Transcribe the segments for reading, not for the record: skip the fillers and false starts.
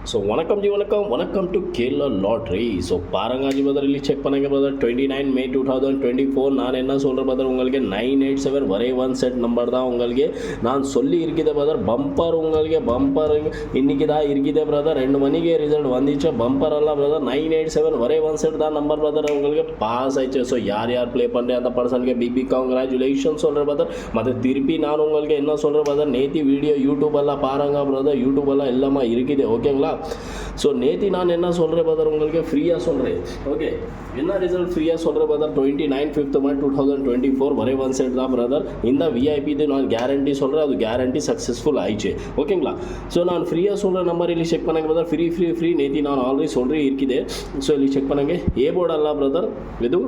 So வணக்கம் G வணக்கம் to Kerala lottery. So பாருங்க ஜி பதர் ಇಲ್ಲಿ ಚೆಕ್ பண்ணாங்க பதர் 29 மே 2024 நான் என்ன சொல்கிறேன் பதர் உங்களுக்கு 987 ஒரே ஒன் செட் நம்பர் தான் உங்களுக்கு நான் சொல்லி இருக்குது பதர். பம்பர் உங்களுக்கு பம்பர் இன்னைக்கு தான் இருக்குது பிரதர். 2 மணிக்கு ரிசல்ட் வந்துச்சு. பம்பர் அல்ல பிரதர், 987 ஒரே ஒன் செட் தான் நம்பர் பதர் உங்களுக்கு பாஸ் ஆயிடுச்சு. ஸோ யார் ப்ளே பண்ணுறேன் அந்த பர்சனுக்கு பிக் காங்க்ராச்சுலேஷன் சொல்கிறேன் பதர். மற்ற திருப்பி நான் உங்களுக்கு என்ன சொல்கிறேன் பதர், நேத்தி வீடியோ யூடியூப் எல்லாம் பாருங்க பிரதர், யூடியூப் எல்லாம் எல்லாமே இருக்குது ஓகேங்களா. ஸோ நேத்தி நான் என்ன சொல்கிறேன் பதர் உங்களுக்கு ஃப்ரீயாக சொல்கிறேன். ஓகே என்ன ரிசல்ட் ஃப்ரீயாக சொல்கிறேன் பதர், 29 5th March 2024 ஒரே ஒன் செட் தான் பிரதர். இந்த விஐபி இது நான் கேரண்டி சொல்கிறேன், அது கேரண்டி சக்ஸஸ்ஃபுல் ஆயிடுச்சு ஓகேங்களா. ஸோ நான் ஃப்ரீயாக சொல்கிற நம்பர் ಇಲ್ಲಿ ಚೆಕ್ பண்ணாங்க பிரதர். ஃப்ரீ நேத்தி நான் ஆல்ரெடி சொல்கிறேன் இருக்குது. ஸோ ಇಲ್ಲಿ ಚೆಕ್ பண்ணாங்க ஏ போர்டு அல்ல பிரதர், ಇದು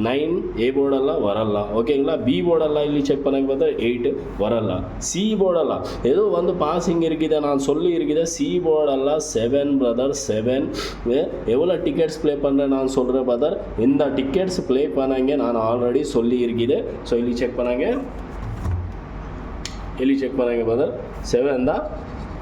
9 ಎ ಬೋರ್ಡಲ್ಲ ಬರಲ್ಲ ಓಕೆங்களா. ಬಿ ಬೋರ್ಡಲ್ಲ ಇಲ್ಲಿ ಚೆಕ್ பண்ணாங்க பார்த்தா 8 வரಲ್ಲ. சி போர்டல்ல ஏதோ வந்து பாசிங் இருக்குது நான் சொல்லி இருக்குது. சி போர்டல்ல 7 பிரதர் 7 எவ்வளோ டிக்கெட்ஸ் ப்ளே பண்ணுறேன் நான் சொல்கிறேன் பிரதர். இந்த டிக்கெட்ஸ் ப்ளே பண்ணாங்க நான் ஆல்ரெடி சொல்லி இருக்குது. ஸோ ಇಲ್ಲಿ ಚೆಕ್ பண்ணாங்க பிரதர் 7 தான்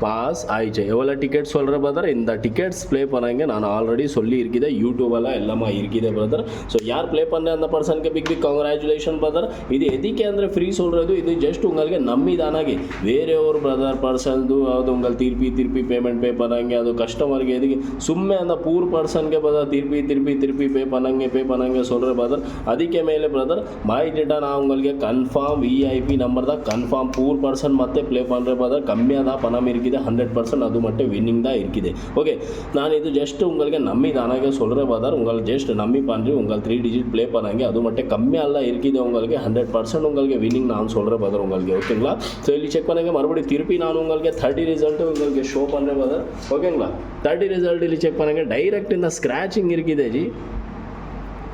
பாஸ் ஆயிடுச்சு. எவ்வளோ டிக்கெட் சொல்கிற பிரதர், இந்த டிக்கெட்ஸ் ப்ளே பண்ணாங்க நான் ஆல்ரெடி சொல்லி இருக்குது. யூடியூபெல்லாம் எல்லாமே இருக்குது பிரதர். ஸோ யார் ப்ளே பண்ண அந்த பர்சனுக்கு பிக் ಕಾಂಗ್ರ್ಯಾಚುಲೇಷನ್ ಬ್ರದರ್. ಇದು ಎದಕ್ಕೆ ಅಂದರೆ ಫ್ರೀ சொல்கிறது, ಇದು ಜಸ್ಟ್ உங்களுக்கு நம்பிதானாಗಿ வேற ஒரு பிரதர் பர்சன்ದು அது உங்கள் திருப்பி பேமெண்ட் பே பண்ணாங்க. அது கஸ்டமருக்கு எதுக்கு சும்மே அந்த பூர் பர்சனுக்கு பிரதர் திருப்பி பே பண்ணாங்க சொல்கிற பிரதர். ಅದಕ್ಕೆ ಮೇಲೆ பிரதர் ಮಾಹಿತಿಟ நான் உங்களுக்கு கன்ஃபார்ம் விஐபி நம்பர் தான் கன்ஃபார்ம் பூர் பர்சன் ಮತ್ತೆ ப்ளே பண்ணுற பிரதர். கம்மியாக தான் பணம் இருக்குது 100% அது மட்டும் வின்னிங் தான் இருக்குது. ஓகே நான் இது ஜஸ்ட் உங்களுக்கு நம்பி தானாக சொல்கிற பிரதர். உங்களுக்கு ஜஸ்ட் நம்பி பண்ணி உங்கள் 3 digit ப்ளே பண்ணாங்க அது மட்டும் கம்மியாக இருக்குது உங்களுக்கு 100% உங்களுக்கு வின்னிங் நான் சொல்கிற பிரதர் உங்களுக்கு ஓகேங்களா. ஸோ ಇಲ್ಲಿ ಚೆಕ್ பண்ணாங்க மறுபடியும் திருப்பி நான் உங்களுக்கு 30 ரிசல்ட் உங்களுக்கு ஷோ பண்ணுறேன் பிரதர் ஓகேங்களா. 30 ரிசல்ட் ಇಲ್ಲಿ ಚೆಕ್ பண்ணாங்க டைரக்ட் இந்த ஸ்க்ராச்சிங் இருக்குது ஜி.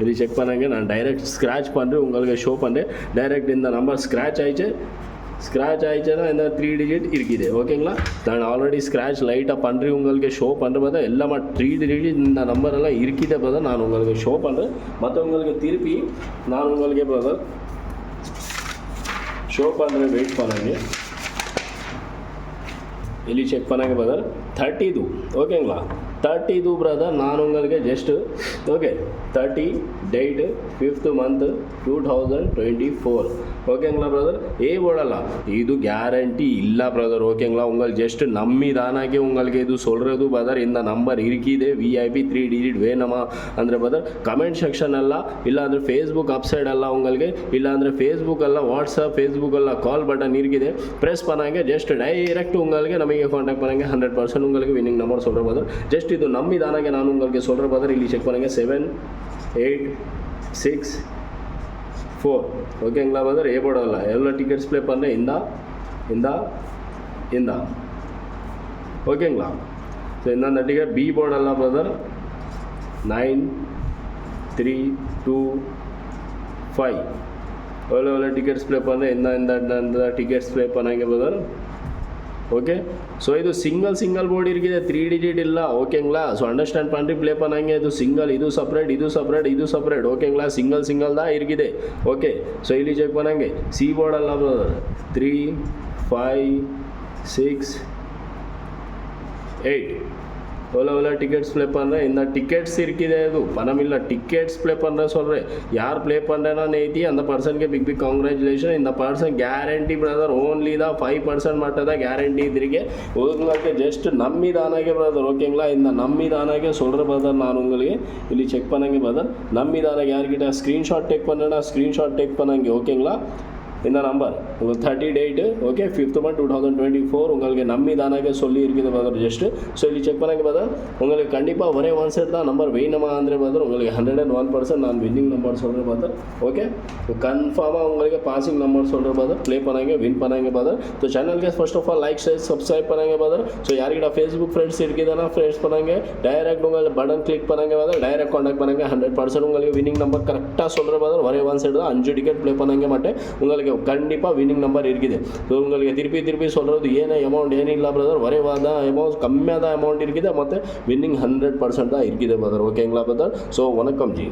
ಇಲ್ಲಿ ಚೆಕ್ பண்ணாங்க நான் டைரக்ட் ஸ்க்ராச் பண்ணுறேன் உங்களுக்கு ஷோ பண்ணுறேன். டைரக்ட் இந்த நம்பர் ஸ்க்ராச் ஆயிடுச்சுன்னா இந்த 3 digit இருக்குது ஓகேங்களா. நான் ஆல்ரெடி ஸ்க்ராச் லைட்டாக பண்ணுறேன் உங்களுக்கு ஷோ பண்ணுற பார்த்தா எல்லாமே 3 digit இந்த நம்பரெல்லாம் இருக்குது பார்த்தா நான் உங்களுக்கு ஷோ பண்ணுறேன். மற்றவங்களுக்கு திருப்பி நான் உங்களுக்கு பிரதர் ஷோ பண்ணுறேன், வெயிட் பண்ணாங்க. ಇಲ್ಲಿ ಚೆಕ್ பண்ணாங்க பிரதர் 30 ஓகேங்களா. 30 பிரதர் நான் உங்களுக்கு just okay 30 date 5th month 2024 ஓகேங்களா பிரதர். ஏ போடலாம் இது கேரண்டி இல்லை பிரதர் ஓகேங்களா. உங்களுக்கு ஜஸ்ட் நம்பி தானாக்கி உங்களுக்கு இது சொல்கிறது பிரதர். இந்த ನಂಬರ್ இருக்குது விஐபி 3 digit வேணுமா ಅಂದರೆ பிரதர் ಕಮೆಂಟ್ ಸೆಕ್ಷನ್ ಅಲ್ಲ, ಇಲ್ಲಾಂದರೆ ಫೇಸ್ಬುಕ್ ಅಪ್ಸೈಡ್ ಅಲ್ಲ உங்களுக்கு, ಇಲ್ಲಾಂದರೆ ಫೇಸ್ಬುಕ್ ಅಲ್ಲ ವಾಟ್ಸಪ್ ಫೇಸ್ಬುಕ್ ಅಲ್ಲ ಕಾಲ್ ಬಟನ್ இருக்குது. ப்ரெஸ் பண்ணாங்க ஜஸ்ட் டைரெக்ட் உங்களுக்கு நமக்கு காண்டாக்ட் பண்ணாங்க 100% உங்களுக்கு வின்னிங் நம்பர் சொல்கிற பிரதர். ஜஸ்ட் இது நம்பி தானாக நான் உங்களுக்கு சொல்கிற பிரதர். ಇಲ್ಲಿ ಚೆಕ್ பண்ணாங்க 7 8 6 4 ஓகேங்களா பிரதர். ஏ போடல எவ்வளோ டிக்கெட்ஸ் ப்ளே பண்ணுறேன் இந்த ஓகேங்களா. ஸோ இந்த டிக்கெட் பி போடல பிரதர் 9 3 2 5 எவ்வளோ டிக்கெட்ஸ் ப்ளே பண்ணுறேன் இந்த டிக்கெட்ஸ் ப்ளே பண்ணாங்க பிரதர் ஓகே. ஸோ ಇದು ಸಿಂಗಲ್ ಬೋರ್ಡ್ இருக்குது 3 digit ಇಲ್ಲ ಓಕೆங்களா. ஸோ அண்டர்ஸ்டாண்ட் பண்ணி ப்ளே பண்ணாங்க. இது சிங்கிள் இது செப்பரேட் ஓகேங்களா. சிங்கிள் தான் இருக்குது ஓகே. ஸோ ಇಲ್ಲಿ ಚೆಕ್ பண்ணாங்க சி போர்டு ಅಲ್ಲ ಬ್ರದರ್ 3 5 6 8 எவ்வளோ டிக்கெட்ஸ் ப்ளே பண்ணுறேன். இந்த டிக்கெட்ஸ் இருக்குது இது பணம் இல்லை டிக்கெட்ஸ் ப்ளே பண்ணுறேன் சொல்கிறேன். யார் ப்ளே பண்ணுறேன்னா நேத்தி அந்த பர்சனுக்கு பிக் காங்க்ராச்சுலேஷன். இந்த பர்சன் கேரண்டி பிரதர் ஓன்லி தான் 5% மட்டும் தான் கேரண்டி இருக்கு உங்களுக்கு. ஜஸ்ட் நம்பி தானாக பிரதர் ஓகேங்களா. இந்த நம்பி தானாக சொல்கிற பிரதர் நான் உங்களுக்கு ಇಲ್ಲಿ ಚೆಕ್ பண்ணாங்க பிரதர். நம்பி தானாக யார்கிட்ட ஸ்க்ரீன்ஷாட் டேக் பண்ணுறேன்னா ஸ்க்ரீன்ஷாட் டேக் பண்ணாங்க ஓகேங்களா. இந்த நம்பர் உங்களுக்கு 30 date ஓகே 5th March 2024 உங்களுக்கு நம்பி தானாக சொல்லி இருக்குது பிரதர் ஜஸ்ட். ஸோ ಇಲ್ಲಿ ಚೆಕ್ பண்ணாங்க பிரதர் உங்களுக்கு கண்டிப்பாக ஒரே ஒன் செட் தான் நம்பர் வேணுமா ಅಂದರೆ பிரதர் உங்களுக்கு 101% நான் வின்னிங் நம்பர் சொல்கிறேன் பிரதர் ஓகே. கன்ஃபார்மாக உங்களுக்கு பாசிங் நம்பர் சொல்கிறேன் பிரதர். ப்ளே பண்ணாங்க வின் பண்ணாங்க பிரதர். ஸோ சேனலுக்கு first of all like share subscribe பண்ணாங்க பிரதர். ஸோ யார்கிட்ட ஃபேஸ்புக் ஃப்ரெண்ட்ஸ் இருக்குதுன்னா ஃப்ரெண்ட்ஸ் பண்ணாங்க டைரக்ட் உங்களுக்கு பட்டன் கிளிக் பண்ணாங்க பிரதர். டைரக்ட் காண்டாக்ட் பண்ணாங்க 100% உங்களுக்கு வின்னிங் நம்பர் கரெக்டாக சொல்கிற பிரதர். ஒரே ஒன் செட் தான் 5 டிக்கெட் ப்ளே பண்ணாங்க மாட்டேன் உங்களுக்கு கண்டிப்பாக வின்னிங் நம்பர் இருக்குது. ஸோ உங்களுக்கு திருப்பி சொல்கிறது ஏன்னா அமௌண்ட் ಏನಿಲ್ಲ பிரதர். ஒரே தான் அமௌண்ட் கம்மியாக தான் அமௌண்ட் இருக்குது ಮತ್ತು ವಿನ್ನಿಂಗ್ 100% தான் இருக்குது பிரதர் ஓகேங்களா பிரதர். ஸோ வணக்கம் ஜி.